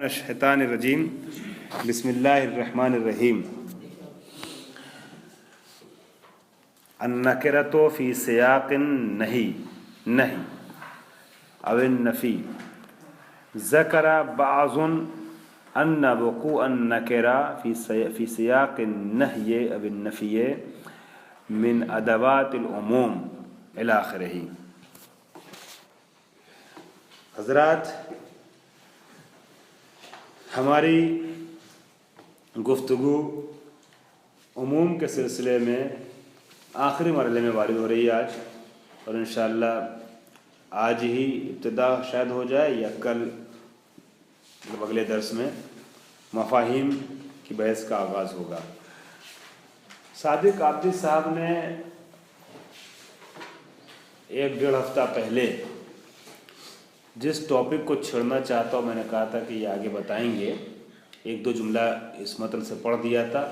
الشیطان الرجیم بسم اللہ الرحمن الرحیم النکرۃ فی سیاق نہی او النفی ذکر بعض ان وقوع النکرہ فی سیاق النہی او النفی من ادوات العموم الی آخرہ۔ حضرات، ہماری گفتگو عموم کے سلسلے میں آخری مرحلے میں وارد ہو رہی ہے آج، اور انشاءاللہ آج ہی ابتدا شاید ہو جائے یا کل اگلے درس میں مفاہیم کی بحث کا آغاز ہوگا۔ صادق عابدی صاحب نے ایک ڈیڑھ ہفتہ پہلے جس ٹاپک کو چھڑنا چاہتا ہوں، میں نے کہا تھا کہ یہ آگے بتائیں گے، ایک دو جملہ اس متن سے پڑھ دیا تھا،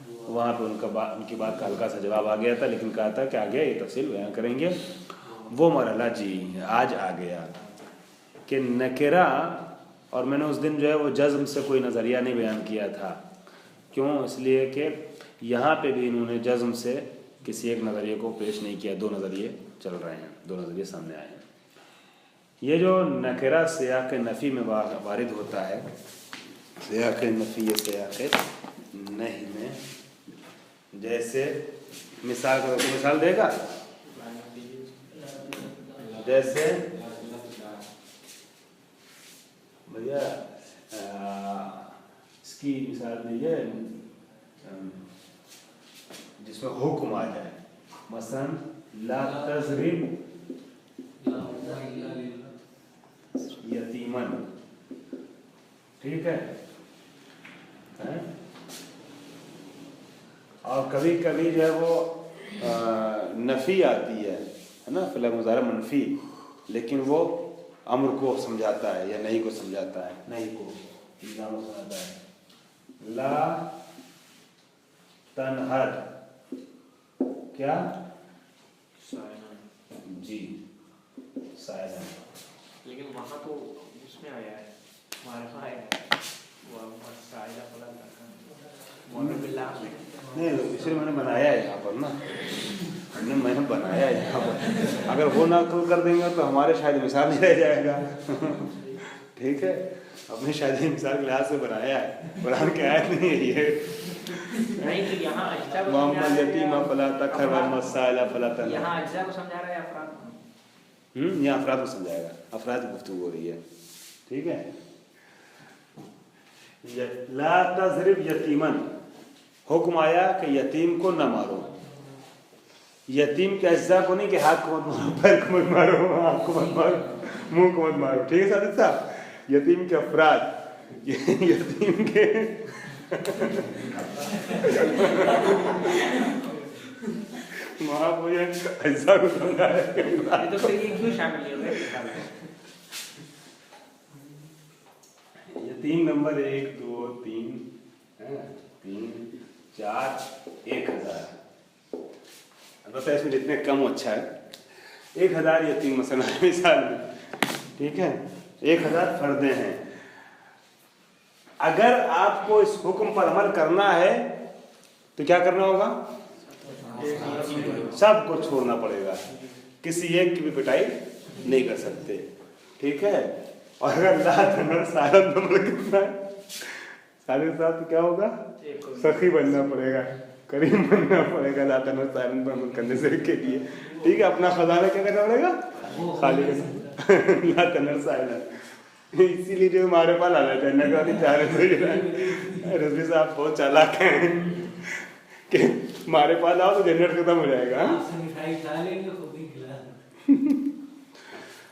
وہاں پہ ان کی بات کا ہلکا سا جواب آ گیا تھا، لیکن کہا تھا کہ آگے یہ تفصیل بیان کریں گے۔ وہ مرحلہ آج آ گیا کہ نکرہ، اور میں نے اس دن جو ہے وہ جزم سے کوئی نظریہ نہیں بیان کیا تھا، کیوں؟ اس لیے کہ یہاں پہ بھی انہوں نے جزم سے کسی ایک نظریے کو پیش نہیں کیا، دو نظریے چل رہے ہیں، دو نظریے سامنے آئے ہیں۔ یہ جو نکرہ سیاق نفی میں وارد ہوتا ہے، سیاق نفی یا سیاق نہی میں، جیسے مثال دے گا، جیسے بھیا اس کی مثال دیجیے جس میں حکم آ جائے، مثلا لا تضرب یتیمن، ٹھیک ہے؟ اور کبھی کبھی جو ہے وہ نفی آتی ہے نا، فعل مضارع منفی، لیکن وہ امر کو سمجھاتا ہے یا نہیں کو سمجھاتا ہے، نہیں کو الزام کو سمجھاتا ہے۔ لا تنہر کیا؟ جی سائلہ، لیکن وہاں تو اس میں آیا ہے، معرفہ آیا ہے، وہ سائلہ پڑھا نہیں، اس لیے میں نے بنایا ہے یہاں پر نا، میں نے بنایا ہے یہاں پر، اگر وہ نقل کر دیں گے تو ہمارے شاید مثال نہیں رہ جائے گا، ٹھیک ہے؟ اپنی شاید مثال کے لحاظ سے بنایا ہے، قرآن کی آیت نہیں ہے یہ۔ محمد یتیم فلا تقہر واما السائل فلا تنہر، یہاں اجزاء کو سمجھا رہا ہے افراد کو؟ یہاں افراد کو سمجھائے گا، افراد کی گفتگو ہو رہی ہے، ٹھیک ہے؟ لا تضرب یتیمن، حکم آیا کہ یتیم کو نہ مارو، یتیم کے اجزاء کو نہیں کہ ہاتھ کو مت مارو، پیر کو مت مارو، آنکھ کو مت مارو، منہ کو مت مارو، ٹھیک ہے صادق صاحب؟ یتیم کے افراد، یتیم کے وہاں مجھے اجزاء کو سمجھایا تو پھر یہ کیوں شامل ہو گئے؟ یتیم نمبر 1 2 3 3 4 1000، البتہ اس میں جتنے کم اچھا ہے، 1000 یتیم مثلا مثال میں، ٹھیک ہے؟ 1000 فردیں ہیں۔ اگر آپ کو اس حکم پر عمل کرنا ہے تو کیا کرنا ہوگا؟ سب کو چھوڑنا پڑے گا، کسی ایک کی بھی پٹائی نہیں کر سکتے، ٹھیک ہے؟ اور اگر لا تنہر سائلن عمل کرنا ہے، صادق صاحب تو کیا ہوگا؟ سخی بننا پڑے گا، کریم بننا پڑے گا لا تنہر سائلن پر عمل کرنے سے کے لیے، ٹھیک ہے؟ اپنا خزانہ کیا کرنا پڑے گا؟ خالی کرنا، لا تنہر سائلن۔ اسی لیے جو ہمارے پاس لانا چاہنے کا نہیں چاہ رہے، رضوی صاحب بہت چالاک ہیں کہ ہمارے پاس آؤ تو جنریٹ ختم ہو جائے گا۔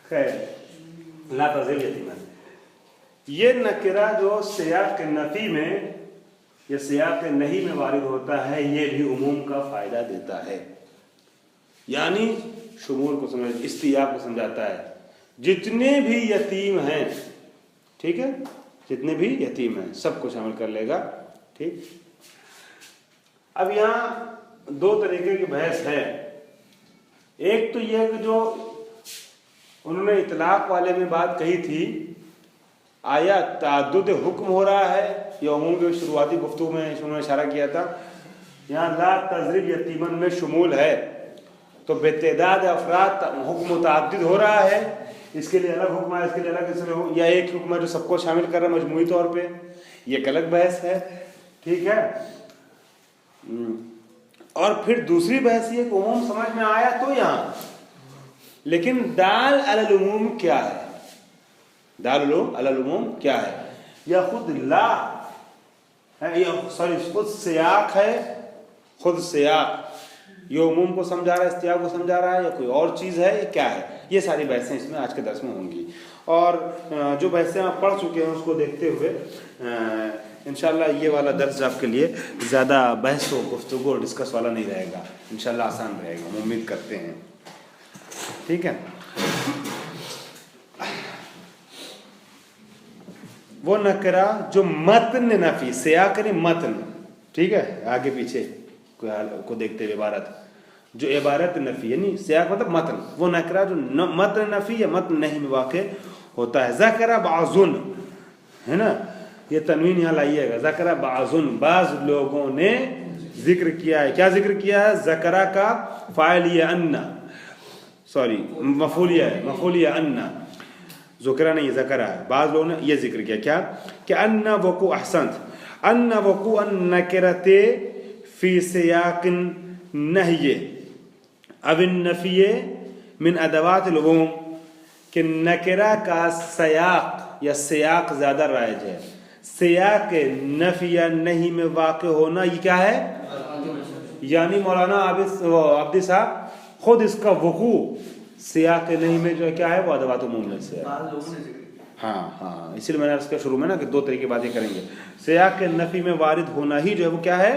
خیر، لا تضرب یتیمن، یہ نکرہ جو سیاق نفی میں یا سیاق نہی میں وارد ہوتا ہے، یہ بھی عموم کا فائدہ دیتا ہے، یعنی شمول کو سمجھ، استیاب کو سمجھاتا ہے۔ جتنے بھی یتیم ہیں، ٹھیک ہے، جتنے بھی یتیم ہیں سب کو شامل کر لے گا، ٹھیک؟ اب یہاں دو طریقے کی بحث ہے، ایک تو یہ کہ جو انہوں نے اطلاق والے میں بات کہی تھی آیا تعدد حکم ہو رہا ہے یا عموم کے شروعاتی گفتگو میں انہوں نے اشارہ کیا تھا یہاں لا تضرب یتیمن میں شمول ہے تو بے تعداد افراد حکم متعدد ہو رہا ہے، اس کے لیے الگ حکم ہے، اس کے لیے الگ اس میں یا ایک حکم ہے جو سب کو شامل کر رہا ہے مجموعی طور پہ، یہ ایک الگ بحث ہے، ٹھیک ہے۔ اور پھر دوسری بحث یہ کہ عموم سمجھ میں آیا تو یہاں، لیکن دال علی العموم کیا ہے؟ دال علی العموم کیا ہے؟ یا خود لا ہے یا خود سیاق ہے، خود سیاق یہ عموم کو سمجھا رہا ہے، استیاق کو سمجھا رہا ہے، یا کوئی اور چیز ہے، یہ کیا ہے؟ یہ ساری بحثیں اس میں آج کے درس میں ہوں گی، اور جو بحثیں آپ پڑھ چکے ہیں اس کو دیکھتے ہوئے انشاءاللہ یہ والا درس آپ کے لیے زیادہ بحث و گفتگو اور ڈسکس والا نہیں رہے گا، انشاءاللہ آسان رہے گا، ہم امید کرتے ہیں، ٹھیک ہے۔ وہ نکرہ جو متن نفی، سیاق نہیں متن، ٹھیک ہے، آگے پیچھے کو دیکھتے ہوئے عبارت جو عبارت نفی یعنی سیاق مطلب متن، وہ نکرہ جو متن نفی یا متن نہیں میں واقع ہوتا ہے۔ ذکر بعضن ہے نا، یہ تنوین یہاں لائیے گا، ذکر بعضن بعض لوگوں نے ذکر کیا ہے، کیا ذکر کیا ہے؟ ذکرہ کا فاعل یہ ان، سوری مفعول یہ ان، ذکرہ نہیں ذکرہ ہے، بعض لوگوں نے یہ ذکر کیا کیا کہ ان وقوع احسنت ان وقوع النکرۃ فی سیاق النہی او النفی من ادوات العموم، کہ نکرہ کا سیاق یا سیاق زیادہ رائج ہے، سیاق نفی یا نہیں میں واقع ہونا یہ کیا ہے؟ یعنی مولانا عابدی صاحب خود اس کا وقوع سیاق نہیں میں جو کیا ہے وہ ادوات عموم میں سے ہے۔ ہاں اسی لیے میں نے اس کے شروع میں نا کہ دو طریقے کی باتیں کریں گے، سیاق نفی میں وارد ہونا ہی جو ہے وہ کیا ہے؟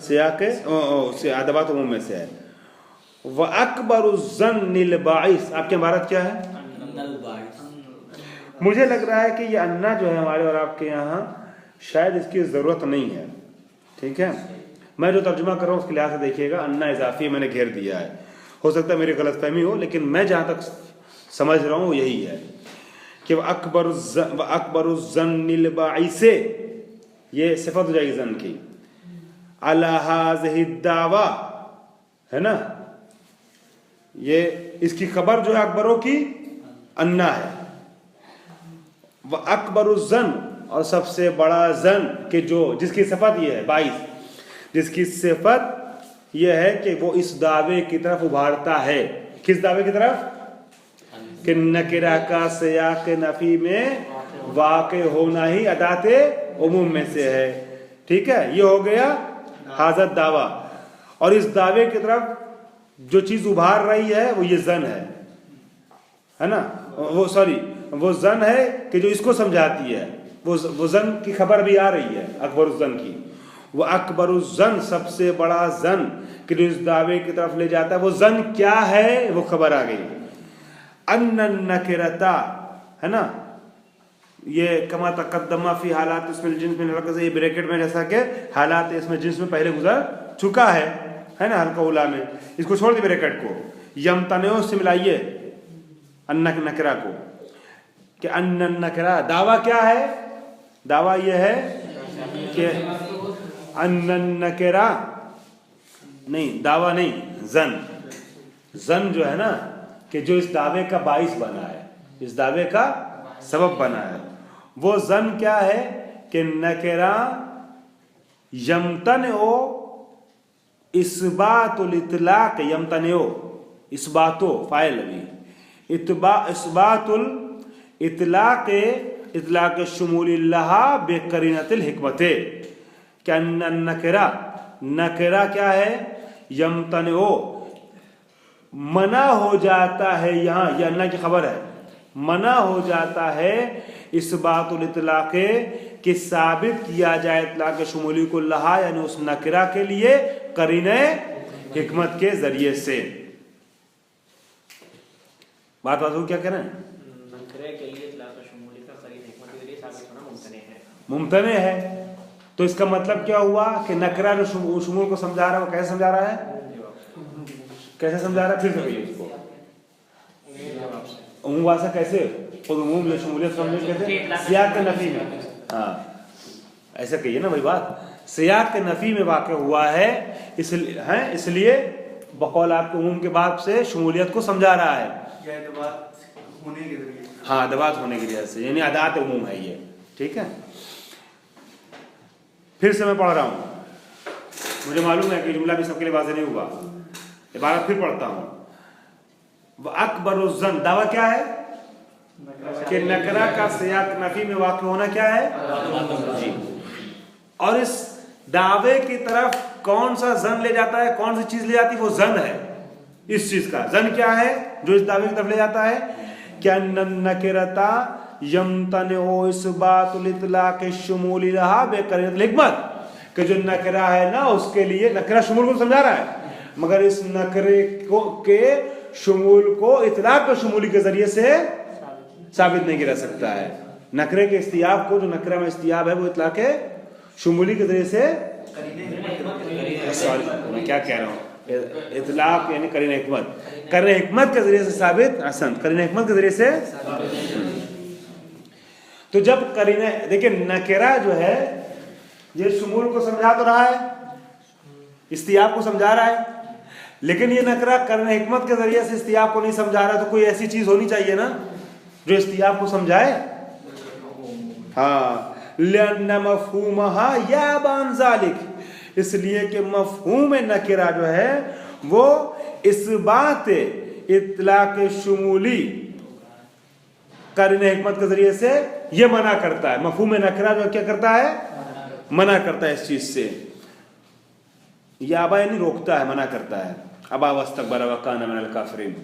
سیاق ادوات عموم میں سے ہے۔ وَأَكْبَرُ الظَّنِّ الْبَاعِث، آپ کی عبارت کیا ہے؟ مجھے لگ رہا ہے کہ یہ انا جو ہے ہمارے اور آپ کے یہاں شاید اس کی ضرورت نہیں ہے، ٹھیک ہے، میں جو ترجمہ کر رہا ہوں اس کے لحاظ سے دیکھیے گا، انا اضافی میں نے گھیر دیا ہے، ہو سکتا ہے میری غلط فہمی ہو، لیکن میں جہاں تک سمجھ رہا ہوں وہ یہی ہے کہ اکبر الظن الباعث، یہ صفت ہو جائے گی ظن کی، علی ہذہ الدعوی ہے نا، یہ اس کی خبر جو ہے اکبروں کی انا ہے، وہ اکبر الظن اور سب سے بڑا ظن کہ جو جس کی صفت یہ ہے باعث، جس کی صفت یہ ہے کہ وہ اس دعوے کی طرف ابھارتا ہے، کس دعوے کی طرف؟ کہ نکرہ کا سیاق نفی میں واقع ہونا ہی ادات عموم میں سے ہے، ٹھیک ہے، یہ ہو گیا حاضر دعویٰ، اور اس دعوے کی طرف جو چیز ابھار رہی ہے وہ یہ ظن ہے نا، وہ ظن ہے کہ جو اس کو سمجھاتی ہے، وہ ظن کی خبر بھی آ رہی ہے اکبر الظن کی، وہ اکبر الظن سب سے بڑا ظن کہ جو اس دعوے کی طرف لے جاتا ہے، وہ ظن کیا ہے وہ خبر آ گئی، ان النکرتا ہے نا، یہ کما تقدمہ فی حالات اس میں جنس میں لفظ یہ بریکٹ میں جیسا کہ حالات اس میں جنس میں پہلے گزر چکا ہے نا، حلقہ اولا میں، اس کو چھوڑ دی بریکٹ کو، یمتنعو سے ملائیے ان نکرہ کو کہ ان النکرہ، دعویٰ کیا ہے؟ دعویٰ یہ ہے کہ ان النکرہ نہیں، دعویٰ نہیں، ظن جو ہے نا کہ جو اس دعوے کا باعث بنا ہے، اس دعوے کا سبب بنا ہے، وہ ظن کیا ہے کہ نکرہ یمتنعو اثبات الاطلاق، یمتنعو اثباتو فاعل بھی، اثبات الاطلاق، اطلاق شمول اللہ بقرینۃ الحکمت، کہ ان النکرہ، نکرہ کیا ہے؟ یمتنعو منع ہو جاتا ہے، یہاں یہ اللہ کی خبر ہے، منع ہو جاتا ہے اثبات الاطلاق کہ ثابت کیا جائے اطلاق شمولی کو لہا، یعنی اس نکرہ کے لیے قرینہ حکمت کے ذریعے سے۔ بات کیا کہہ رہے ہیں؟ نکرہ کے لیے اطلاق شمولی کا قرینہ حکمت کے ذریعے ثابت ہونا ممتنع ہے، تو اس کا مطلب کیا ہوا کہ نکرہ جو شمول کو سمجھا رہا ہے وہ کیسے سمجھا رہا ہے؟ کیسے سمجھا رہا ہے؟ پھر سے کہیے اس کو، عموم واسطہ کیسے؟ खुद उमूम या शमूलियत समझे कैसे सियाक के नफी में, हाँ ऐसा कहिए ना भाई बात, सियाक के नफी में वाक़ हुआ है इसलिए बकौल आपके उमूम के बाब से शमूलियत को समझा रहा है, होने के जरिए, हाँ अदवात होने की वजह से, यानी अदात उमूम है ये, ठीक है। फिर से मैं पढ़ रहा हूँ, मुझे मालूम है कि जुमला भी सबके लिए वाज़ेह नहीं हुआ, इबारत फिर पढ़ता हूँ। अकबरुज़्ज़न दावा क्या है कि नकरा का सियाक नफी में वाक़ होना क्या है जी, और इस दावे की तरफ कौन सा जन ले जाता है, कौन सी चीज ले जाती है, वो जन है। इस चीज का जन क्या है जो इस दावे की तरफ ले जाता है, क्या नकिरता यमतनउ इसबातुल इतलाक शुमूली रहा बेकरियत हिकमत, कि जो नकरा है ना उसके लिए नकरा शुमूल को समझा रहा है, मगर इस नकरे को के शुमूल को इतलाक के शुमूली के जरिए से साबित नहीं किया जा सकता है। नकरे के इस्तियाब को, जो नकरा में इस्तियाब है वो इतलाक के शुमूली के जरिए से, सॉरी मैं क्या कह रहा हूँ, इतलाक यानी करीन हिकमत, करीन हिकमत के जरिए से साबित, असन करीन हिकमत के जरिए से। तो जब करीने देखिए नकेरा जो है ये शुमूल को समझा तो रहा है, इस्तियाब को समझा रहा है, लेकिन ये नकरा करीन हिकमत के जरिए से इस्तियाब को नहीं समझा रहा, तो कोई ऐसी चीज होनी चाहिए ना जो इस्तियाब को समझाए। हाँ लिअन्ना मफ़हूमहा याबान ज़ालिक, इसलिए कि मफ़हूम नकिरा जो है वो इस बात इतलाक शुमूली करीन हिकमत के जरिए से ये मना करता है। मफ़हूम नकिरा जो क्या करता है, मना करता है इस चीज से, याबा यानी रोकता है, मना करता है। अबा वस्तकबर व कान मिनल काफिरीन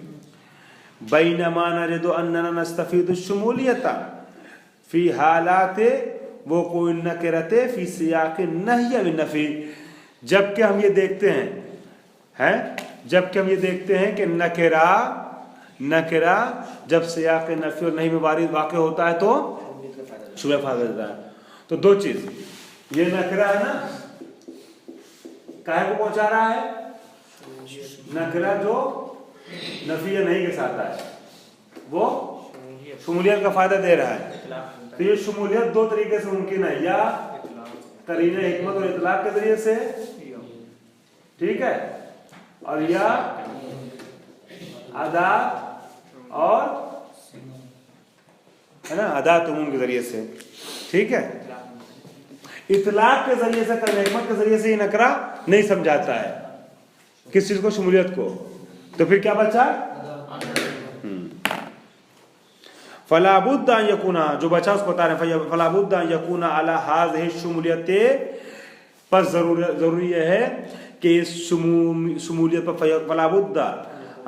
बैनमा नरिदु अन्नना नस्तफीदु शुमूलियता फी हालाते वो कोई नकिरते फी सियाक नही व नफी, जबकि हम ये देखते हैं जबकि हम ये देखते हैं कि नकिरा जब सियाक नफी और नहीं में वाक़ होता है तो शुबह फायदा देता है। तो दो चीज, ये नकिरा है ना काहे को पहुंचा रहा है, नकिरा जो नफी या नहीं के साथ है वो शुमूलियत का फायदा दे रहा है। तो ये शुमूलियत दो तरीके से मुमकिन है, या करीने हिकमत और इतलाक के जरिए से, ठीक है, और या अदा और है ना अदा तुम के जरिए से, ठीक है। इतलाक के जरिए से, करीने हिकमत के जरिए से ये नकरा नहीं समझाता है किस चीज को, शुमूलियत को, तो फिर क्या बचा, फलाबुद्दा यकूना, जो बचा उसको बता रहे हैं, फलाबुद्दा यकूना अला हाज़िहि शुमूलियत, पर जरूरी है कि इस शुमूलियत पर फलाबुद्दा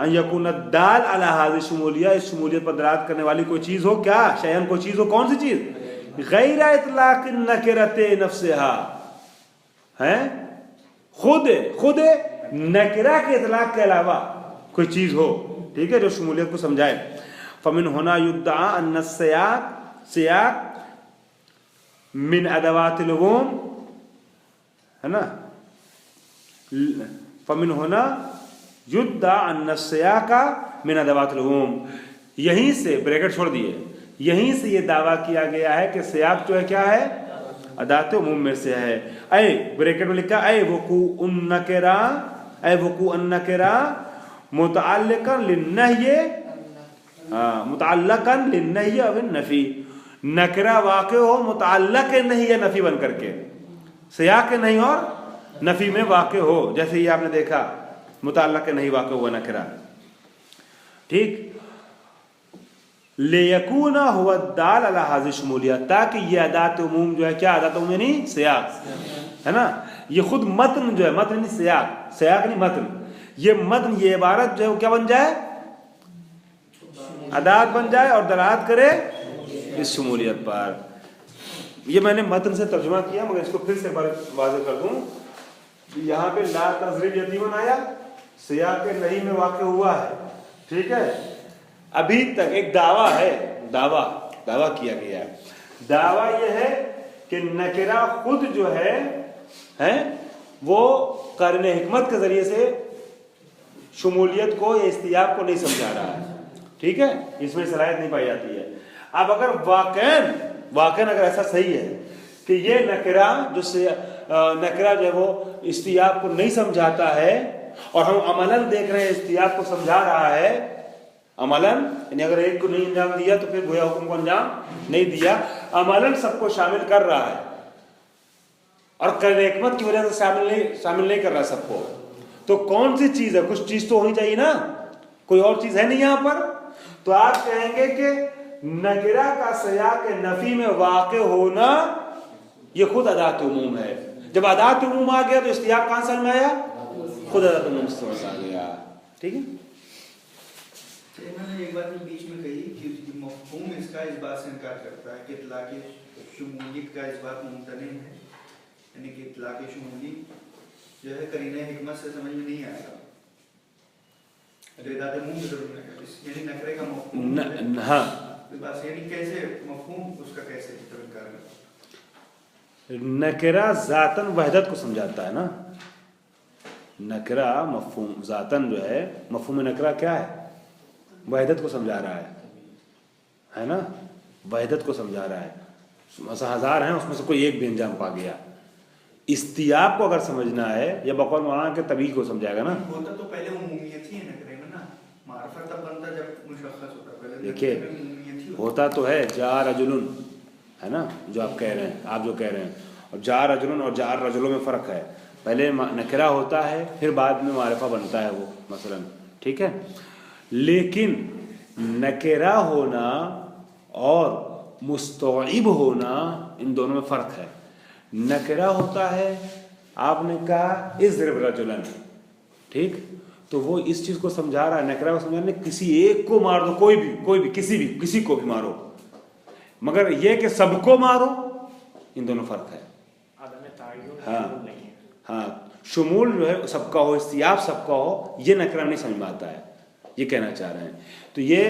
यकूना दाल अला हाज़िहि शुमूलिया, इस शुमूलियत पर दलालत करने वाली कोई चीज हो, क्या शयन कोई चीज हो, कौन सी चीज, गैर इतलाक नकिरते नफ्सिहा, है खुद नकिरा के इतलाक के अलावा कोई चीज हो, ठीक है, जो शुमूलियत को समझाए। फमिन होना युद्दा अन्न सियाक मिन अदवातिल उमूम, है ना, फमिन होना युद्दा अन्न सियाका मिन अदवातिल उमूम, यहीं से ब्रैकेट छोड़ दिए, यहीं से ये दावा किया गया है कि सियाक जो है क्या है, अदात उमूम में से है। ऐ ब्रैकेट में लिखा ऐ वकू अन्नकिरा मुतअल्लिकन लिन्नही, मुतअल्लिकन लिन्नही अव नफी, नकरा वाक़े हो मुतअल्लिक नहीं है नफी बन करके, सियाक नहीं और नफी में वाक़े हो, जैसे ये आपने देखा मुतअल्लिक नहीं वाक़े हुआ नकरा, ठीक। लेयकूना हुआ दाल अला हाज़िहि शुमूलियत, ताकि ये अदात उमूम जो है, क्या अदात उमूम यानी सियाक, है ना, ये खुद मतन जो है, मतन यानी सियाक नहीं मतन, ये मतन ये इबारत जो है वो क्या बन जाए, अदात बन जाए और दलालत करे इस शुमूलियत पर। ये मैंने मतन से तर्जुमा किया, मगर इसको फिर से वाज़ेह कर दूं, यहाँ पे ला तज़रिब यतीमन आया, सियाक नहीं में वाक़ हुआ है, ठीक है। अभी तक एक दावा है, दावा किया गया है, दावा यह है कि नकिरा खुद जो है वो करीने हिकमत के जरिए से शुमूलियत को या इस्तियाब को नहीं समझा रहा है, ठीक है, इसमें सलाहियत नहीं पाई जाती है। اب اگر واقعاً اگر ایسا صحیح ہے کہ یہ نکرہ جو ہے وہ استیاب کو نہیں سمجھاتا ہے اور ہم عملاً دیکھ رہے ہیں استیاب کو سمجھا رہا ہے عملاً، یعنی اگر ایک کو نہیں انجام دیا تو پھر گویا حکم کو انجام نہیں دیا، عملاً سب کو شامل کر رہا ہے اور حکمت کی وجہ سے شامل نہیں کر رہا سب کو، تو کون سی چیز ہے؟ کچھ چیز تو ہونی چاہیے نا، کوئی اور چیز ہے نہیں یہاں پر. تو آپ کہیں گے کہ نکرہ کا سیاق نفی میں واقع ہونا یہ خود ادات عموم ہے. جب ادات عموم آ گیا تو استیاق کہاں سمجھ میں آیا؟ خود ادات عموم سے سمجھ آ گیا. ٹھیک ہے. میں نے ایک بات بیچ میں کہی کہ مفہوم اس کا اس بات سے انکار کرتا ہے کہ اطلاق شمولیت کا اس بات ممتنع ہے، یعنی کہ اطلاق شمولی جو ہے قرینہ حکمت سے سمجھ میں نہیں آئے گا. یعنی نکرے کا مفہوم ہاں یعنی کیسے مفہوم اس کا کیسے انکار کرتا؟ نکرہ ذاتاً وحدت کو سمجھاتا ہے نا. نکرہ مفہوم ذاتاً جو ہے، مفہوم نکرہ کیا ہے؟ وحدت کو سمجھا رہا ہے نا، وحدت کو سمجھا رہا ہے. مثلا 1000 ہیں، اس میں سے کوئی ایک بھی انجام پا گیا. استیاب کو اگر سمجھنا ہے یا بقول مولانا کے طبیعی کو سمجھائے گا نا. ہوتا تو پہلے عمومیت ہی ہے نکرے میں نا، معرفت تب بنتا جب مشخص ہوتا. پہلے دیکھیے ہوتا تو ہے جاء رجل ہے نا، جو آپ کہہ رہے ہیں، آپ جو کہہ رہے ہیں، اور جاء رجل اور جاء رجلوں میں فرق ہے. پہلے نکرہ ہوتا ہے پھر بعد میں معرفہ بنتا ہے وہ مثلا. ٹھیک ہے. لیکن نکرہ ہونا اور مستوعب ہونا ان دونوں میں فرق ہے. نکرہ ہوتا ہے، آپ نے کہا اضرب رجلا، ٹھیک، تو وہ اس چیز کو سمجھا رہا ہے، نکرہ کو سمجھانے کسی ایک کو مار دو، کوئی بھی کسی کو بھی مارو، مگر یہ کہ سب کو مارو، ان دونوں فرق ہے. ہاں شمول جو ہے سب کا ہو، استیاب سب کا ہو، یہ نکرہ نہیں سمجھ میں آتا ہے، یہ کہنا چاہ رہے ہیں. تو یہ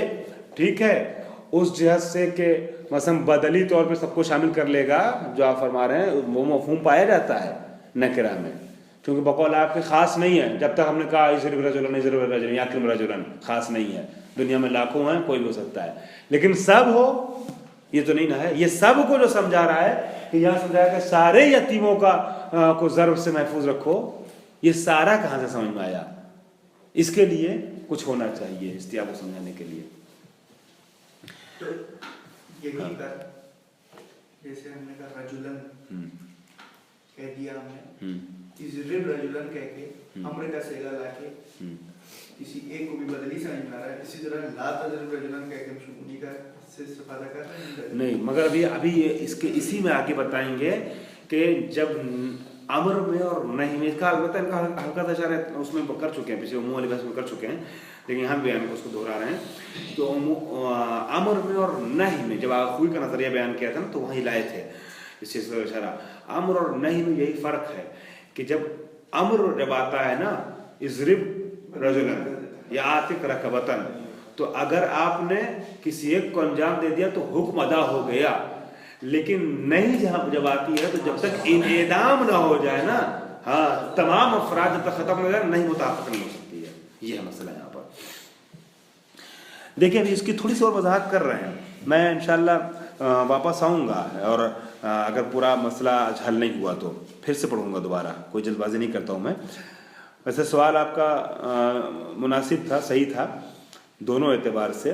ٹھیک ہے اس جہت سے کہ مثلا بدلی طور پہ سب کو شامل کر لے گا جو آپ فرما رہے ہیں، وہ مفہوم پایا جاتا ہے نکرہ میں، کیونکہ بقول آپ کے خاص نہیں ہے. جب تک ہم نے کہا اضرب رجلا یا اکرم رجلا، خاص نہیں ہے، دنیا میں لاکھوں ہیں، کوئی بھی ہو سکتا ہے. لیکن سب ہو یہ تو نہیں نہ ہے. یہ سب کو جو سمجھا رہا ہے کہ یہاں سمجھایا کہ سارے یتیموں کو ضرب سے محفوظ رکھو، یہ سارا کہاں سے سمجھ میں آیا؟ اس کے لیے کچھ ہونا چاہیے استیاب کو سمجھانے کے لیے. تو یہی کر جیسے ہم نے کہا رجلن کہہ دیا ہم نے، اضرب رجلن کہہ کے امر کا صیغہ لا کے کسی ایک کو بھی بدلی سمجھ میں آ رہا ہے. اسی طرح لا تضرب رجلن کہہ کے ہم شمولی کا سے استفادہ کر رہے ہیں نہیں، مگر ابھی اسی میں آگے بتائیں گے کہ جب امر میں اور نہیں میں، اس کا البتہ ان کا ہلکا اشارہ اس میں کر چکے ہیں، پیچھے عموم والی بحث میں کر چکے ہیں، لیکن یہاں بیان کو اس کو دہرا رہے ہیں. تو امر میں اور نہیں میں جب آخوی کا نظریہ بیان کیا تھا نا تو وہیں لائے تھے اس چیز کا اشارہ. امر اور نہیں میں یہی فرق ہے کہ جب امر جب آتا ہے نا اضرب رجلا یا آتق رکبتن، تو اگر آپ نے کسی ایک کو انجام دے دیا تو حکم ادا ہو گیا. لیکن نہیں جب آتی ہے تو جب تک انعدام نہ ہو جائے نا، ہاں تمام افراد جب تک ختم ہو جائے نہیں مطابقت نہیں ہو سکتی ہے. یہ ہے مسئلہ یہاں پر. دیکھیں ابھی اس کی تھوڑی سی اور وضاحت کر رہے ہیں، میں انشاءاللہ واپس آؤں گا اور اگر پورا مسئلہ حل نہیں ہوا تو پھر سے پڑھوں گا دوبارہ، کوئی جلد بازی نہیں کرتا ہوں میں. ویسے سوال آپ کا مناسب تھا، صحیح تھا دونوں اعتبار سے.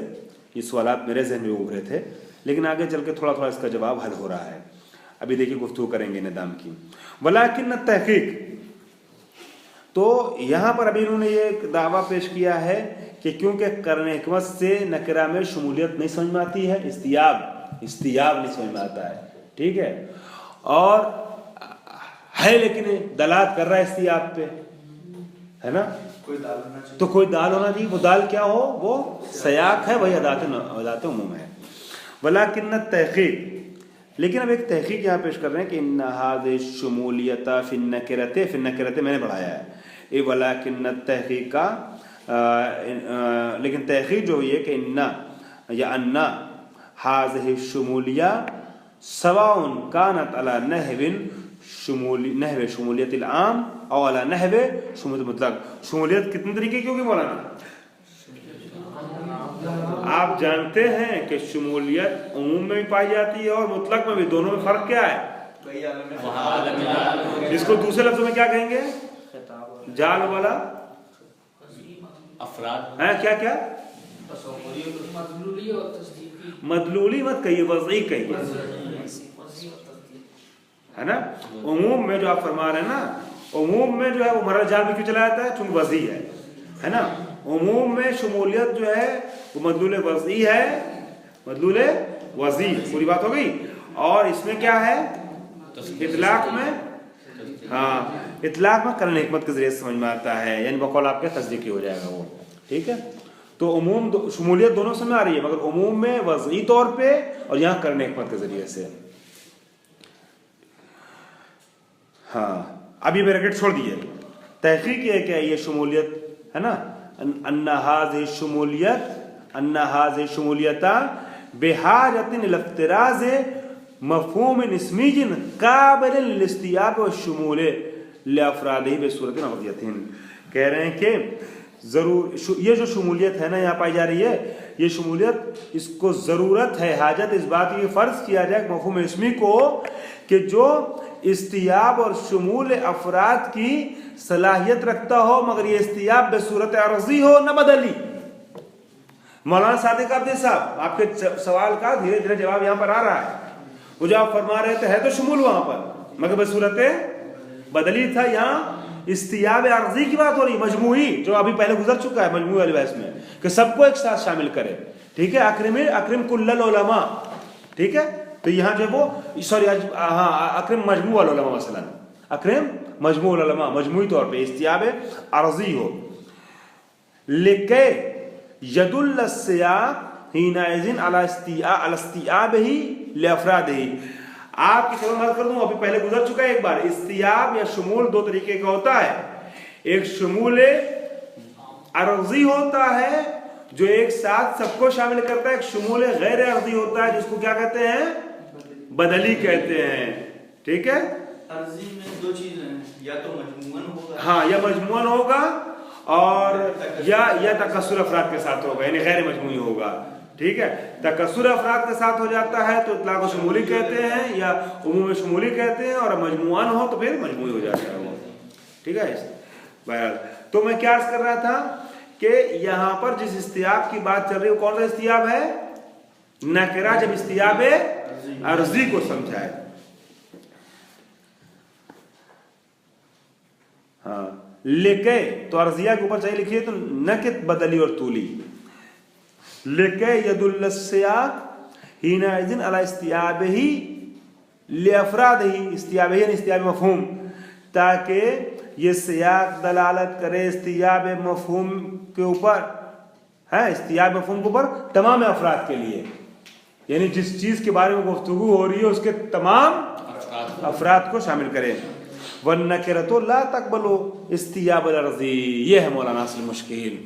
یہ سوالات میرے ذہن میں ابھرے تھے، لیکن آگے چل کے تھوڑا اس کا جواب حل ہو رہا ہے. ابھی دیکھیے گفتگو کریں گے نظام کی. ولیکن تحقیق، تو یہاں پر ابھی انہوں نے یہ دعویٰ پیش کیا ہے کہ کیونکہ قرن حکمت سے نکرہ میں شمولیت نہیں سمجھ میں آتی ہے، استیاب نہیں سمجھ میں آتا ہے. ٹھیک ہے، اور ہے لیکن دلالت کر رہا ہے استیاب پہ، ہے نا، تو کوئی دال ہونا چاہیے. وہ دال کیا ہو؟ وہ سیاق ہے، وہی ادات عموم ہے. ولیکن تحقیق، لیکن اب ایک تحقیق یہاں پیش کر رہے ہیں کہ ان هذه الشمولیت فی النکرۃ میں نے بڑھایا ہے یہ ولیکن تحقیق کا، لیکن تحقیق جو ہے کہ ان هذه الشمولیہ سواء كانت على نحو شمولیت العام او على نحو شمولیت مطلق. شمولیت کتنے طریقے کی ہوگی مولانا؟ आप जानते हैं कि शमूलियत उमूम में भी पाई जाती है और मुतलक में भी, दोनों में फर्क क्या है? इसको दूसरे लफ्जों में क्या कहेंगे? जाल वाला अफराद है क्या क्या? मदलूली मत कहिए, वज़ई कहिए, है ना। उमूम में जो आप फरमा रहे हैं ना, उमूम में जो है वो मर्रा जाल में क्यों चला जाता है? चूंकि वज़ई है ना। उमूम में शमूलियत जो है वो मदलूल वज़ई है, मदलूल वज़ई, पूरी बात हो गई। और इसमें क्या है? इतलाक में, हाँ इतलाक में करन हिकमत के जरिए समझ में आता है, यानी बकौल आपके तस्दीकी हो जाएगा वो, ठीक है। तो उमूम शमूलियत दोनों समय आ रही है, मगर उमूम में वज़ई तौर पे और यहाँ करन हिकमत के जरिए से। हाँ अब ये ब्रैकेट छोड़ दिए, तहकीक है क्या ये शमूलियत है ना, अन्नहाज़ शमूलियता बिहाजतिन इल्तिराज़ मफ़हूम इस्मीजिन काबिल लिस्तियाब व शमूल लिअफ़रादिही बिसूरतिन अक़दियतिन। कह रहे हैं कि ज़रूर ये जो शमूलियत है ना यहाँ पाई जा रही है, ये शमूलियत इसको ज़रूरत है, हाजत इस बात की फ़र्ज़ किया जाए मफ़हूम इस्मी को कि जो इस्तियाब और शमूल अफराद की सलाहियत रखता हो, मगर ये इस्तियाब बसूरत अर्ज़ी हो न बदली। मौलाना सादिक अब्दी साहब आपके सवाल का धीरे धीरे जवाब यहाँ पर आ रहा है। वो जो आप फरमा रहे थे है तो शमूल वहाँ पर, मगर बसूरत बदली था। यहाँ इस्तियाब अर्ज़ी की बात हो रही, मजमूई, जो अभी पहले गुजर चुका है मजमूई वाले बहस में, कि सबको एक साथ शामिल करे, ठीक है। अक्रिम कुल्लल उलमा, ठीक है। तो यहाँ जो वो सॉरी हाँ अक्रिम मजमू अल उलमा, मसलन अक्रिम मजमू अल उलमा, मजमूई तौर पे इस्तियाब अर्ज़ी हो। लेके यदुल सियाक़ हिनाइज़िन अला इस्तियाबिही लिअफ़रादिही। आपकी खबर मत कर दूं, अभी पहले गुजर चुका है एक बार। इस्तियाब या शमूल दो तरीके का होता है, एक शमूल अर्ज़ी होता है जो एक साथ सबको शामिल करता है, एक शमूल गैर अर्ज़ी होता है जिसको क्या कहते हैं? बदली कहते हैं, ठीक है। अर्ज़ी में दो चीजें हैं, या तो मजमूअन होगा, हाँ या मजमूअन होगा, और या तकस्सुर अफराद के साथ होगा, यानी गैर मजमूई होगा, ठीक है। तकस्सुर अफराद के साथ हो जाता है तो इतलाक़ शमूली कहते हैं या उमूम शमूली कहते हैं, और मजमूअन हो तो फिर मजमूई हो जाता है वो, ठीक है। बहरहाल तो मैं क्या अर्ज़ कर रहा था कि यहाँ पर जिस इस्तियाब की बात चल रही है, कौन सा इस्तियाब है? नकरा जब इस्तियाब अर्ज़ी को समझाए। हाँ लेके तो अर्ज़िया के ऊपर चाहिए लिखिए तो नकित बदली और तूली। लेके यदुल सियाक़ हिनाइज़िन अला इस्तियाबिही लिअफ़रादिही, इस्तियाबिही यानी इस्तियाब मफ़हूम, ताकि ये सियाक़ दलालत करे इस्तियाब मफ़हूम के ऊपर, है इस्तियाब मफ़हूम के ऊपर तमाम अफराद के लिए, यानी जिस चीज़ के बारे में गुफ्तगू हो रही है उसके तमाम अफराद को शामिल करें। वन्नकिरतु ला तक़बलु इस्तियाब अर्ज़ी, ये है मौलाना असल मुश्किल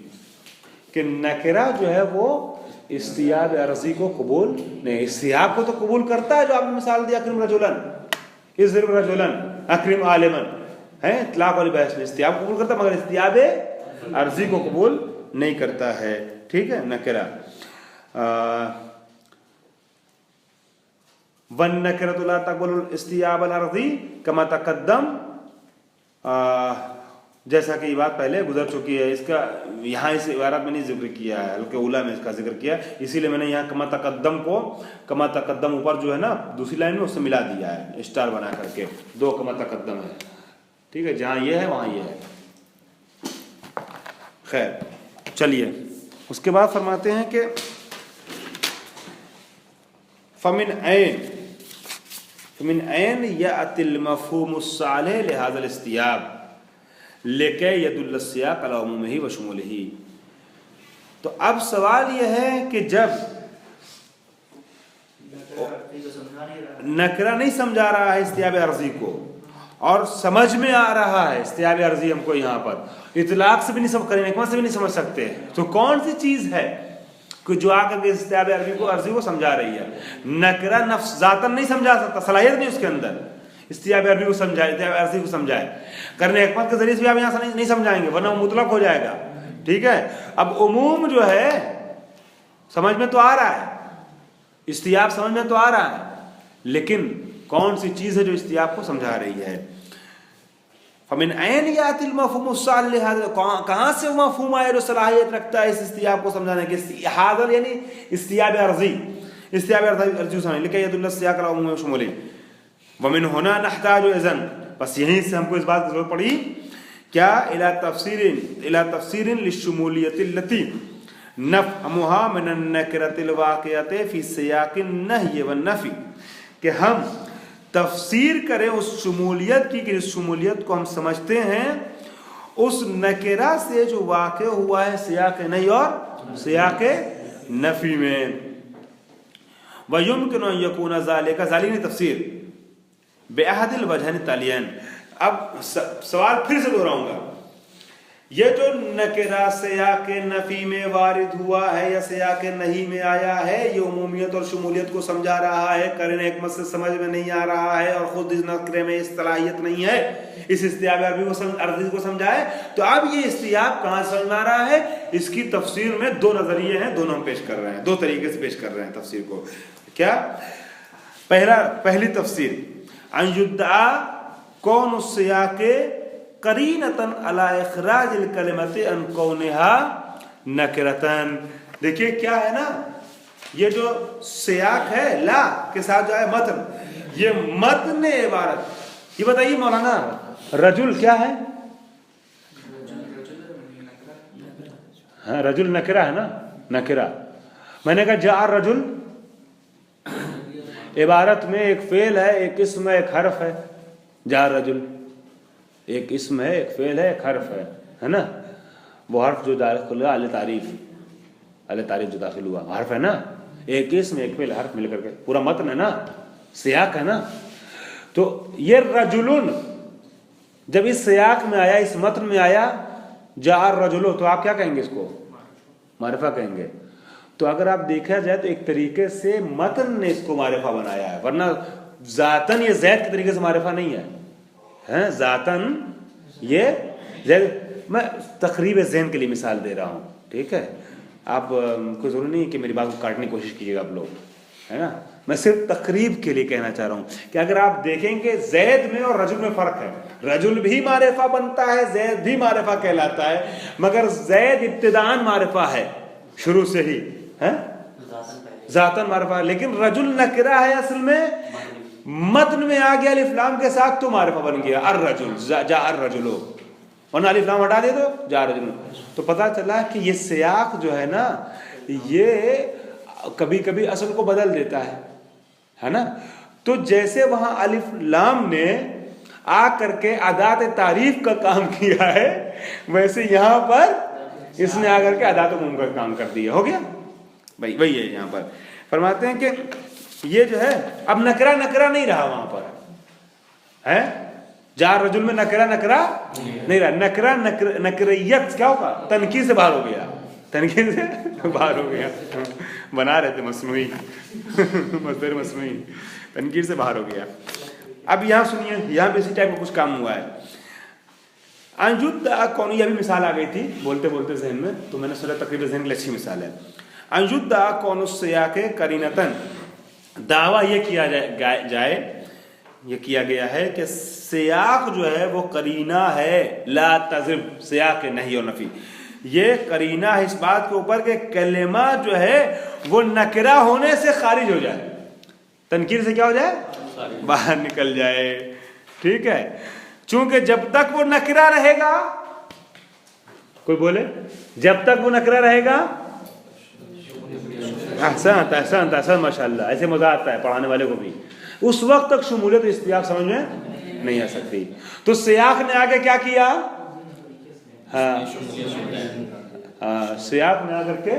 कि नकिरा जो है वो इस्तियाब अर्ज़ी को कबूल नहीं, इस्तियाब को तो कबूल करता है, जो आपने मिसाल दिया अक्रिम रजुलन, इज़रिब रजुलन, अक्रिम आलिमन, है इतलाक़ वाली बहस में इस्तियाब कबूल करता है, मगर इस्तियाब अर्ज़ी को कबूल नहीं करता है, ठीक है। नकिरा वन्नकिरतु ला तक़बलु इस्तियाब अर्ज़ी कमा तक़द्दम, जैसा कि ये बात पहले गुजर चुकी है। इसका यहाँ इस इबारत में नहीं जिक्र किया है, हल्के उला में इसका जिक्र किया, इसीलिए मैंने यहाँ कमा तक़द्दम को, कमा तक़द्दम ऊपर जो है ना दूसरी लाइन में उससे मिला दिया है स्टार बना करके, दो कमा तक़द्दम है, ठीक है। जहाँ ये है वहाँ ये है। खैर चलिए उसके बाद फरमाते हैं कि फ़मिन ऐन यातिल मफ़हूमुस सालिह लिहाज़ल इस्तियाब लेके यदुल सियाक़ अला उमूमिही व शुमूलिही। तो अब सवाल यह है कि जब नकरा नहीं समझा रहा है इस्तियाब अर्ज़ी को, और समझ में आ रहा है इस्तियाब अर्ज़ी हमको यहाँ पर इतलाक़ से भी नहीं समझ, करीना से भी नहीं समझ सकते, तो कौन सी चीज़ है कि जो आकर के इस्तियाब अर्ज़ी को समझा रही है? नकरा नफ्स ज़ातन नहीं समझा सकता, सलाहियत नहीं उसके अंदर इस्तियाब अर्ज़ी को समझाए, इस्तियाब अर्ज़ी को समझाए, करने हिकमत के जरिए से भी आप यहाँ से नहीं समझाएंगे, वरना वो मुतलक हो जाएगा, ठीक है। अब उमूम जो है समझ में तो आ रहा है, इस्तियाब समझ में तो आ रहा है, लेकिन कौन सी चीज है जो इस्तियाब को समझा रही है। फमिन ऐन यातिल मफ़हूम सालिह, कहाँ से मफ़हूम आया जो सलाहियत रखता है इस इस्तियाब को समझाने की। हाज़ल यानी इस्तियाब अर्ज़ी, इस्तियाब अर्ज़ी समझ लिखा यदुल्ला सियाक़ अला उमूम शुमूली। वमिन हुना नहताजु इज़न, बस यहीं से हमको इस बात की ज़रूरत पड़ी क्या, इला तफ़सीरिन लिश्शुमूलियतिल्लती नफ़हमुहा मिनन नकिरतिल वाक़िअति फ़ी सियाक़िन नह्य वन नफ़ी, कि हम तफसीर करें उस शमूलियत की कि जिस शमूलियत को हम समझते हैं उस नकेरा से जो वाक़े हुआ है सियाक़ नहीं और सियाक़ नफ़ी में। वयुमकिनु अन यकूना ज़ालिका, ज़ालिका तफसीर बेअहदिल वजहैन तालियैन। अब सवाल फिर से दोहराऊंगा, ये जो नकेरा सियाक़ नफ़ी में वारिद हुआ है या सियाक़ नहीं में आया है, ये उमूमियत और शमूलियत को समझा रहा है, करीना हिकमत से समझ में नहीं आ रहा है और खुद इस नकरे में इस सलाहियत नहीं है इस इस्तियाब अर्ज़ी को समझाए, तो अब ये इस्तियाब कहाँ समझ में आ रहा है, इसकी तफसीर में दो नज़रिए हैं, दोनों हम पेश कर रहे हैं, दो तरीके से पेश कर रहे हैं तफसीर को। क्या, पहली तफसीर अन युद्दा कौन सियाक़ करीनतन अला इखराजिल कलिमति अन कौनिहा नकिरतन। देखिए क्या है ना, ये जो सियाक है ला के साथ जो है मतन, ये मतन इबारत, ये बताइए मौलाना रजुल क्या है? हाँ रजुल नकिरा है ना, नकिरा। मैंने कहा जा रजुल इबारत में एक फेल है, एक इस्म है, एक हर्फ है। जा रजुल एक इस्म है, एक फेल है, एक हर्फ है ना। वो हर्फ जो दाखिल हुआ अल तारीफ जो दाखिल हुआ हर्फ है ना, एक इस्म एक फेल हर्फ मिलकर के पूरा मतन है ना, सियाक है ना। तो ये रजुलुन जब इस सियाक में आया, इस मतन में आया जा रजुलो, तो आप क्या कहेंगे, इसको मारिफा कहेंगे। तो अगर आप देखा जाए तो एक तरीके से मतन ने इसको मारिफा बनाया है, वरना जातन ये जैद के तरीके से मारिफा नहीं है, हैं जातन ये जैद। मैं तकरीब ज़हन के लिए मिसाल दे रहा हूँ, ठीक है, आप कोई ज़रूरी नहीं कि मेरी बात को काटने की कोशिश कीजिएगा आप लोग, है ना। मैं सिर्फ तकरीब के लिए कहना चाह रहा हूँ कि अगर आप देखेंगे जैद में और रजुल में फ़र्क है, रजुल भी मारिफा बनता है, जैद भी मारिफा कहलाता है, मगर जैद इब्तिदान मारिफा है शुरू से ही, है जातन मारिफा, लेकिन रजुल नकिरा है असल में, मतन में आ गया अलिफ लाम के साथ तो मारिफा बन गया अर रजुल, जा अर रजुलो, वरना अलिफ लाम हटा दे दो जा रजुल। तो पता चला कि ये सियाक जो है ना, ये कभी कभी असल को बदल देता है ना। तो जैसे वहां अलिफ लाम ने आ करके अदात तारीफ का काम किया है, वैसे यहां पर इसने आकर के अदात उमूम का काम कर दिया, हो गया भाई। वही है यहाँ पर फरमाते हैं कि ये जो है अब नकरा नकरा नहीं रहा वहां पर, है जार रजुल में नकरा नकरा नहीं रहा, नकरा नकरियत क्या होगा, तनकी से बाहर हो गया, तनकी से बाहर हो गया, बना रहे थे मसनूई मसदर मसनूई, तनकीर से बाहर हो गया। अब यहाँ सुनिए, यहाँ पे इसी टाइप का कुछ काम हुआ है। अंजुद्दा कौन, ये भी मिसाल आ गई थी बोलते बोलते जहन में, तो मैंने सोचा तकरीबन जहन के लिए अच्छी मिसाल है। अंजुद्दा कौन सियाक़ करीनतन, दावा ये किया जाए ये किया गया है कि सियाक जो है वो करीना है, ला तज़िब सियाक नहीं और नफी, ये करीना है इस बात के ऊपर कि कलिमा जो है वो नकरा होने से खारिज हो जाए, तनकीर से क्या हो जाए, बाहर निकल जाए, ठीक है। चूंकि जब तक वो नकरा रहेगा, कोई बोले जब तक वो नकरा रहेगा, एहसान माशाल्लाह, ऐसे मजा आता है पढ़ाने वाले को भी, उस वक्त तक शमूलियत इस्तियाक समझ में नहीं आ सकती। तो सियाक ने आगे क्या किया, सियाक ने आकर के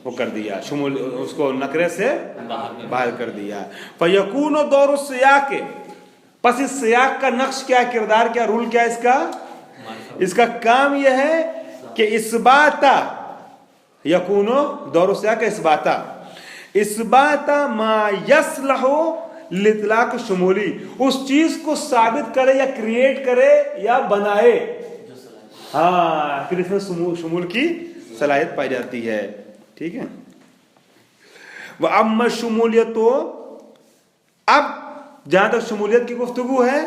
वो कर दिया, शमूल उसको नकरे से बाहर कर दिया। फयकून दौर सियाक, बस इस सियाक का नक्श क्या, किरदार क्या, रूल क्या इसका काम यह है कि इसबाता यकूनो दौर सियाक इसबाता मा यसलहु लितलाक शमूली, उस चीज को साबित करे या क्रिएट करे या बनाए, हाँ फिर इसमें शमूल की सलाहियत पाई जाती है, ठीक है। वो अम्मा शमूलियत, तो अब जहां तक शमूलियत की गुफ्तगू है,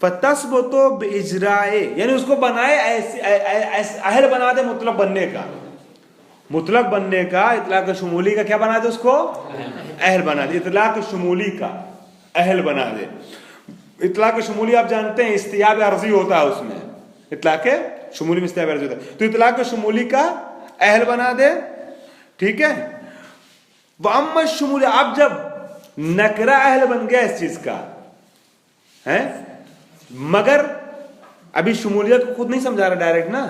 फतस्बतो बिइजराए, यानी उसको बनाए ऐसे अहल बना दे मुतलक बनने का, मुतलक बनने का, इतलाक शमूली का क्या बना दे, उसको अहल बना दे, इतलाक शमूली का अहल बना दे। इतलाक शमूली आप जानते हैं इस्तियाब अर्जी होता है उसमें, इतलाक शमूली में इस्तियाब अर्जी होता है, तो इतलाक शमूली का अहल बना दे, ठीक है। वो अम्मा शमूली, अब जब नकरा अहल बन गया इस चीज का है, मगर अभी शमूलियत को खुद नहीं समझा रहा डायरेक्ट ना,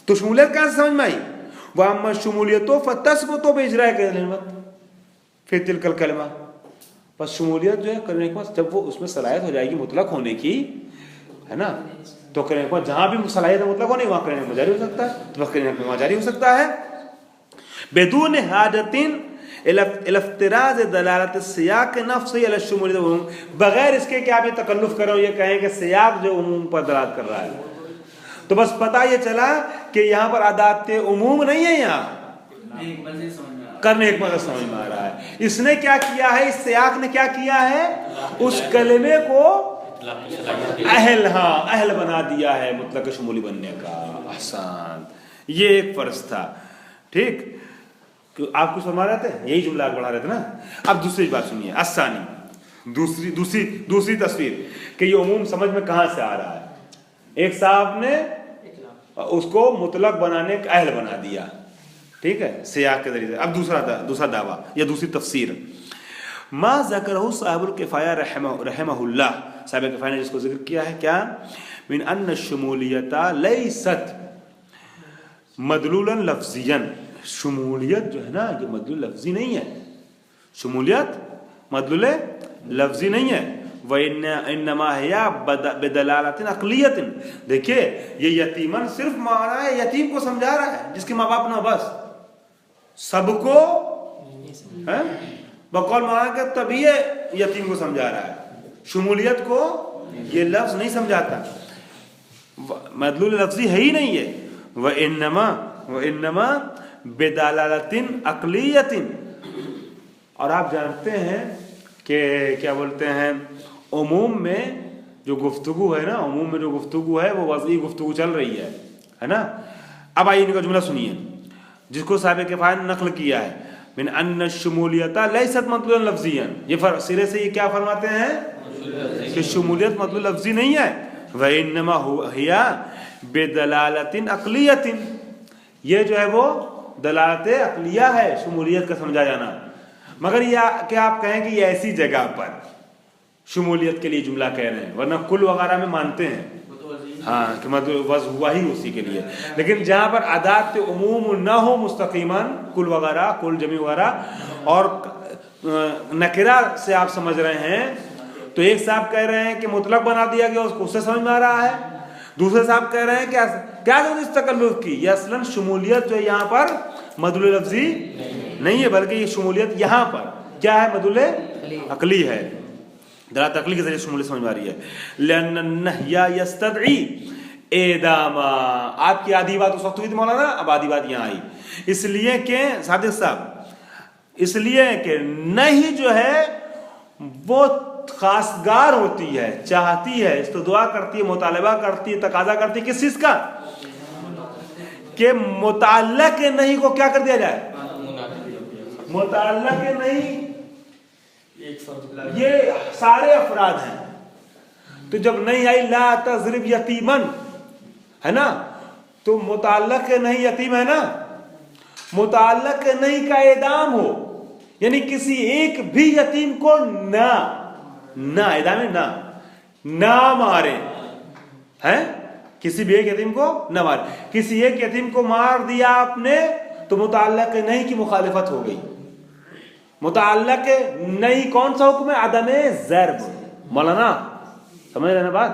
तो शमूलियत कहां से समझ में आई, वह अम्मा शमूलियत तो फतस्बतो बिइजराए कलिमत फिर तिलकल कलमा, बस शमूलियत जो है करने के बाद जब वो उसमें सलाहियत हो जाएगी मुतलक होने की, है ना, तो करने के बाद जहां भी सलाहियत मुतलक होने वहां करने में जारी हो सकता है, तो करने में जारी हो सकता है। बेदून हाजतिन इल्तिराज दलालत सियाक नफ्सी अला शमूलियत, बगैर इसके कि आप ये तकल्लुफ करो, ये कहें कि सियाक जो उमूम पर दलालत कर रहा है, तो बस पता ये चला कि यहाँ पर अदात उमूम नहीं है, यहाँ करने एक मतलब समझ में आ रहा है। इसने क्या किया है, इस सियाक ने क्या किया है, उस कलमे को अहल, हाँ अहल बना दिया है मुतलक शमूली बनने का। आसान, ये एक फर्ज था, ठीक, आप कुछ फरमा रहे थे, यही जुमला आगे बढ़ा रहे थे ना। अब दूसरी बात सुनिए, असानी, दूसरी तस्वीर कि ये उमूम समझ में कहां से आ रहा है। एक साहब ने उसको मुतलक बनाने का अहल बना दिया, ठीक है, सियाक के जरिए से। अब दूसरा दावा या दूसरी तफसीर, मा ज़करहु साहिबुल किफ़ाया रहमहुल्लाह, साहिब किफ़ाया ने जिसको जिक्र किया है, क्या, मिन अन्न शमूलियता लैसत मदलूलन लफ्ज़ियन, शमूलियत जो है ना ये मदलूल लफ्ज़ी नहीं है, शमूलियत मदलूल लफ्ज़ी नहीं है, इन्नमा हिया बिदलालतिन अक़लियतिन, देखिए ये यतीमन सिर्फ माना है, यतीम को समझा रहा है जिसके माँ बाप ना, बस सबको है बकौल माना के तभी ये यतीम को समझा रहा है, शमूलियत को ये लफ्ज नहीं समझाता, मदलूल लफ्ज़ी है ही नहीं है। व इन्नमा बिदलालतिन अक़लियतिन, और आप जानते हैं कि क्या बोलते हैं, उमूम में जो गुफ्तगू है ना, उमूम में जो गुफ्तगू है वो वज़ी गुफ्तगू चल रही है ना। अब आइए इनका जुमला सुनिए जिसको साहिब किफ़ाया ने नक़ल किया है, मिन अन्न शमूलियता लैसत मदलूलन लफ्ज़ियन, ये सिरे से ये क्या फरमाते हैं कि शमूलियत मदलूल लफ्ज़ी नहीं है, व इन्नमा हिया बिदलालतिन अक़लियतिन, ये जो है वो दलालत अक़लिया है, शमूलियत का समझा जाना। मगर ये क्या आप कहें कि ये ऐसी जगह पर शमूलियत के लिए जुमला कह रहे हैं, वरना कुल वगैरह में मानते हैं हाँ कि मतलब वज़ हुआ ही उसी के लिए, लेकिन जहाँ पर अदात उमूम ना हो मुस्तक़ीमन, कुल वगैरह, कुल जमी वगैरह और नकिरा से आप समझ रहे हैं, तो एक साहब कह रहे हैं कि मुतलक बना दिया गया, उसको उससे समझ में आ रहा है, दूसरे साहब कह रहे हैं क्या इस तकल्लुफ़ की, ये असलन शमूलियत जो यहाँ पर मदलूल लफ्ज़ी नहीं है, बल्कि ये शमूलियत यहाँ पर क्या है, मदलूल अक़ली है, दलालत अक़ली के जरिए शमूलियत समझ में आ रही है। लन्नहिया यस्तदई एदामा, आपकी आधी बात उस वक्त हुई थी मौलाना, अब आधी बात यहाँ आई, इसलिए कि सादिक साहब, इसलिए कि नहीं जो है वो खासगार होती है, चाहती है, इस तो दुआ करती है, मुतालबा करती है, तकाजा करती है किस चीज का, कि मुताल्लक़ नहीं को क्या कर दिया जाए, मुताल्लक़ नहीं ये सारे अफराद हैं, तो जब नहीं आई ला तज़रिब यतीमन, है ना, तो मुताल्लक़ नहीं यतीम है ना, मुताल्लक़ नहीं का एदाम हो, यानी किसी एक भी यतीम को ना एदाम ना मारे, हैं, किसी भी एक यतीम को ना मारे, किसी एक यतीम को मार दिया आपने तो मुताल्लक़ नहीं की मुखालिफत हो गई। मुताल्लक़ नहीं कौन सा हुक्म है, अदम ज़र्ब, मौलाना समझ रहे ना बात,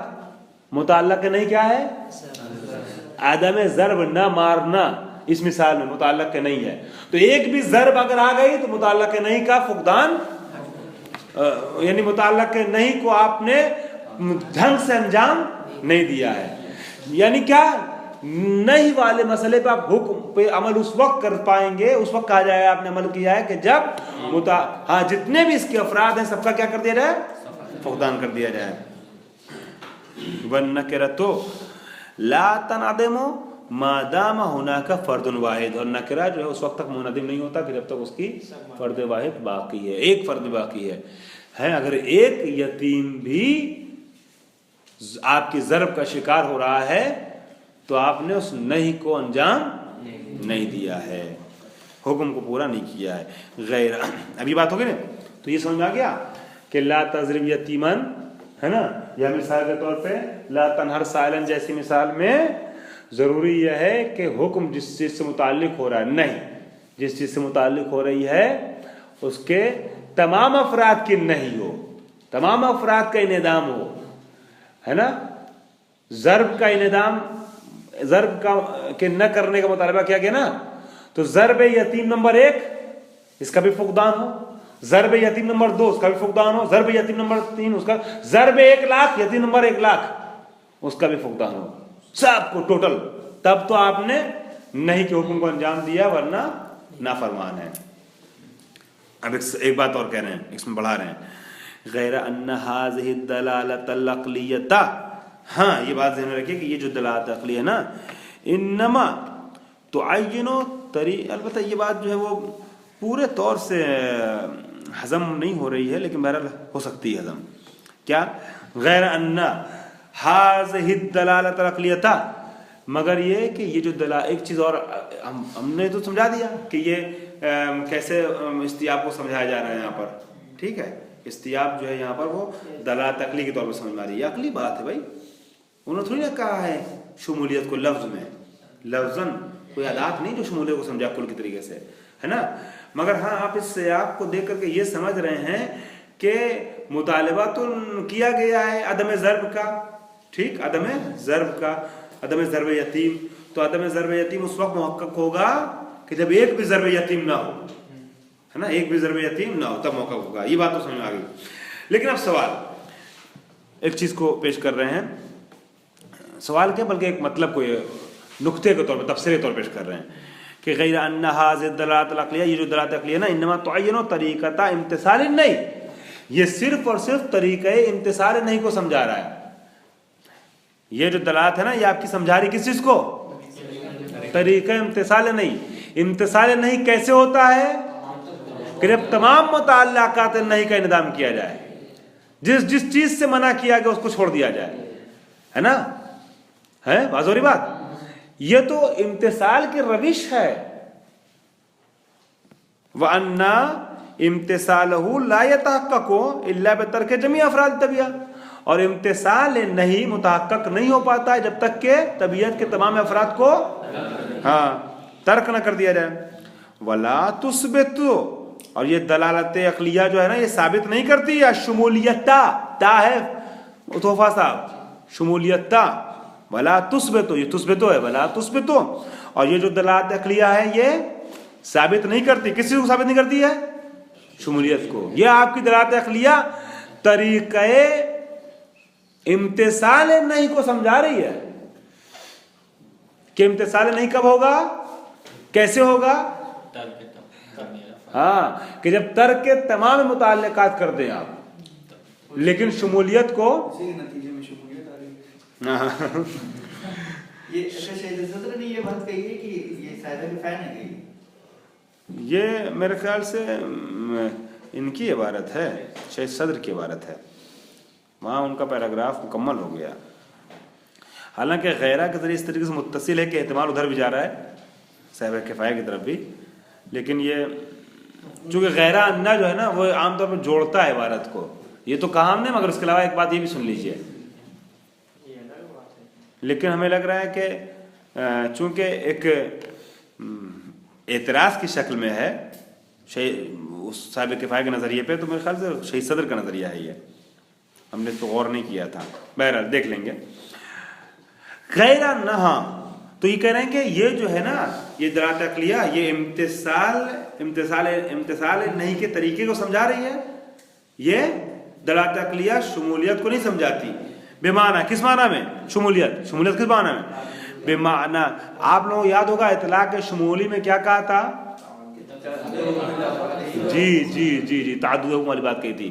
मुताल्लक़ नहीं क्या है, अदम ज़र्ब, ना मारना, इस मिसाल में मुताल्लक़ नहीं है, तो एक भी ज़र्ब अगर आ गई तो मुताल्लक़ नहीं का फुकदान, यानी मुताल्लक़ नहीं को आपने ढंग से अंजाम नहीं दिया है, यानी क्या نہیں والے مسئلے پہ آپ حکم پہ عمل اس وقت کر پائیں گے، اس وقت کہا جائے آپ نے عمل کیا ہے کہ جب ہاں جتنے بھی اس کے افراد ہیں سب کا کیا کر دیا جائے، فقدان کر دیا جائے. وَالنَّكِرَةُ لَا تَنْعَدِمُ مَا دَامَ هُنَاكَ فَرْدٌ وَاحِدٌ. اور نکرہ جو ہے اس وقت تک منعدم نہیں ہوتا کہ جب تک اس کی فرد واحد باقی ہے، ایک فرد باقی ہے. اگر ایک یتیم بھی آپ کی ضرب کا شکار ہو رہا ہے تو آپ نے اس نہیں کو انجام نہیں دیا ہے، حکم کو پورا نہیں کیا ہے. غیر ابھی بات ہوگی نا، تو یہ سمجھ میں آ گیا کہ لا تضرب یتیمن ہے نا، یا مثال کے طور پہ لا تنہر سائلن جیسی مثال میں ضروری یہ ہے کہ حکم جس چیز سے متعلق ہو رہا ہے، نہیں جس چیز سے متعلق ہو رہی ہے اس کے تمام افراد کی نہیں ہو، تمام افراد کا انعدام ہو، ہے نا. ضرب کا انعدام، ضرب کا کہ نہ کرنے کا مطالبہ کیا گیا نا، تو ضرب یتیم نمبر 1 اس کا بھی فقدان ہو، ضرب یتیم نمبر 2 اس کا بھی فقدان ہو، ضرب یتیم نمبر 3 اس کا، ضرب 1,00,000 یتیم نمبر 1,00,000 اس کا بھی فقدان ہو، سب کو ٹوٹل، تب تو آپ نے نہیں کے حکم کو انجام دیا، ورنہ نافرمان ہے. اب ایک بات اور کہہ رہے ہیں، اس میں بڑھا رہے ہیں، غیر ان هذه الدلالة العقلیہ، ہاں یہ بات ذہن میں رکھیے کہ یہ جو دلالت عقلی ہے نا، انما تعین البتہ یہ بات جو ہے وہ پورے طور سے ہضم نہیں ہو رہی ہے، لیکن بہرحال ہو سکتی ہے ہضم. کیا؟ غیر ان هذه الدلالة العقلیہ، مگر یہ کہ یہ جو ایک چیز اور ہم نے تو سمجھا دیا کہ یہ کیسے استیاب کو سمجھایا جا رہا ہے یہاں پر، ٹھیک ہے. استیاب جو ہے یہاں پر وہ دلالت عقلی کے طور پر سمجھ میں آ رہی ہے، عقلی بات ہے بھائی. انہوں نے تھوڑی نہ کہا ہے شمولیت کو لفظ میں، لفظاً کوئی ادات نہیں جو شمولیت کو سمجھا کل کے طریقے سے، ہے نا. مگر ہاں آپ اس سیاق کو دیکھ کر کے یہ سمجھ رہے ہیں کہ مطالبہ تو کیا گیا ہے عدم ضرب کا، ٹھیک، عدم ضرب کا، عدم ضرب یتیم. تو عدم ضرب یتیم اس وقت محقق ہوگا کہ جب ایک بھی ضرب یتیم نہ ہو، ہے نا، ایک بھی ضرب یتیم نہ ہو تب محقق ہوگا. یہ بات تو سمجھ میں آ گئی. لیکن اب سوال ایک چیز کو پیش کر رہے ہیں، سوال کیا بلکہ ایک مطلب کو نقطے کے طور پر تفسیری طور پیش کر رہے ہیں کہ غیر ان هذه الدلالة العقلیہ، یہ جو دلالت عقلیہ نا، انما تعین طریقۃ امتثال نہیں، یہ صرف اور صرف طریقہ امتثال نہیں کو سمجھا رہا ہے. یہ جو دلالت ہے نا یہ آپ کی سمجھا رہی کس چیز کو؟ طریقہ امتثال نہیں. امتثال نہیں کیسے ہوتا ہے کہ جب تمام متعلقات نہیں کا انعدام کیا جائے، جس چیز سے منع کیا گیا اس کو چھوڑ دیا جائے، ہے نا، ہے بازوری بات. یہ تو امتثال کی روش ہے. وَأَنَّا امتثالہ لا يتحقق الا بترک جمیع افراد طبیعہ، اور امتثال نہیں متحقق نہیں ہو پاتا ہے جب تک کہ طبیعت کے تمام افراد کو ہاں ترک نہ کر دیا جائے. ولا تثبت، اور یہ دلالت عقلیہ جو ہے نا یہ ثابت نہیں کرتی ہے شمولیت تا ہے تحفہ صاحب، شمولیت تا، ولا تثبت، یہ تثبتو ہے، ولا تثبتو. اور یہ جو دلالت عقلیہ ہے یہ ثابت نہیں کرتی، کس چیز کو ثابت نہیں کرتی ہے؟ شمولیت کو. یہ آپ کی دلالت عقلیہ طریقہ امتثال نہیں کو سمجھا رہی ہے کہ امتثال نہیں کب ہوگا، کیسے ہوگا؟ ہاں کہ جب ترک کے تمام متعلقات کر دیں آپ. لیکن شمولیت کو اسی کے نتیجے میں شمولیت آ رہی ہے. یہ شہید صدر نے یہ بات کہی ہے کہ یہ سائدہ کے فین ہے کہی، یہ میرے خیال سے ان کی عبارت ہے، شہید صدر کی عبارت ہے، وہاں ان کا پیراگراف مکمل ہو گیا. حالانکہ غیرہ کے ذریعے اس طریقے سے متصل ہے کہ احتمال ادھر بھی جا رہا ہے صاحب کفایہ کی طرف بھی، لیکن یہ چونکہ غیرہ انا جو ہے نا وہ عام طور پر جوڑتا ہے عبارت کو، یہ تو کہا ہم نے، مگر اس کے علاوہ ایک بات یہ بھی سن لیجئے. لیکن ہمیں لگ رہا ہے کہ چونکہ ایک اعتراض کی شکل میں ہے صاحب کفایہ کے نظریے پہ، تو میرے خیال سے شہید صدر کا نظریہ ہے، یہ ہم نے تو غور نہیں کیا تھا. بہرحال دیکھ لیں گے. غیرہ نہ، ہاں تو یہ کہہ رہے ہیں کہ یہ جو ہے نا یہ دلالت عقلیہ یہ امتثال نہیں کے طریقے کو سمجھا رہی ہے. یہ دلالت عقلیہ شمولیت کو نہیں سمجھاتی. بے معنی، کس معنی میں؟ شمولیت کس معنی میں؟ बेमाना। आप लोगों को याद होगा इतलाक शुमूली में क्या कहा था? जी ताअद्दुद हुक्म वाली बात कही थी।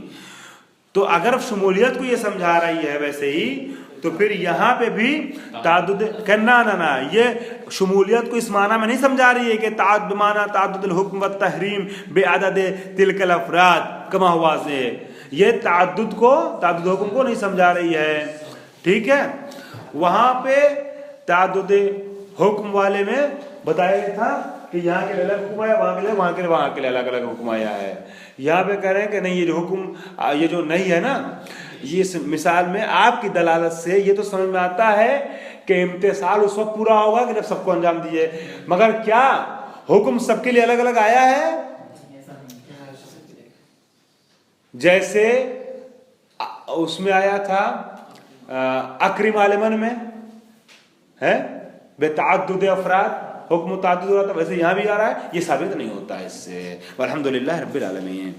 तो अगर शुमूलियत को ये समझा रही है वैसे ही, तो फिर यहाँ पे भी ताअद्दुद करना ना ये शुमूलियत को इस माना में नहीं समझा रही है कि ताअद्दुद माना ताअद्दुदुल हुक्म व तहरीम बेअदद तिलकल अफराद कमा हुआ से, ये ताअद्दुद हुक्म को नहीं समझा रही है। ठीक है, वहां पे ताअद्दुद हुक्म वाले में बताया गया था कि यहाँ के लिए अलग हुक्म आया, वहाँ के लिए अलग अलग हुक्म आया है। यहाँ पे कह रहे हैं कि नहीं, ये जो हुक्म ये जो नहीं है ना, ये इस मिसाल में आपकी दलालत से ये तो समझ में आता है कि इम्तिसाल उस वक्त पूरा होगा कि जब सबको अंजाम दिए, मगर क्या हुक्म सबके लिए अलग अलग आया है? जैसे उसमें आया था अक्रिम आलिमन में है बेताअद्दुद अफराद हुक्म ताअद्दुद, वैसे यहाँ भी आ रहा है, ये साबित नहीं होता इससे। अल्हम्दुलिल्लाह रब्बिल आलमीन।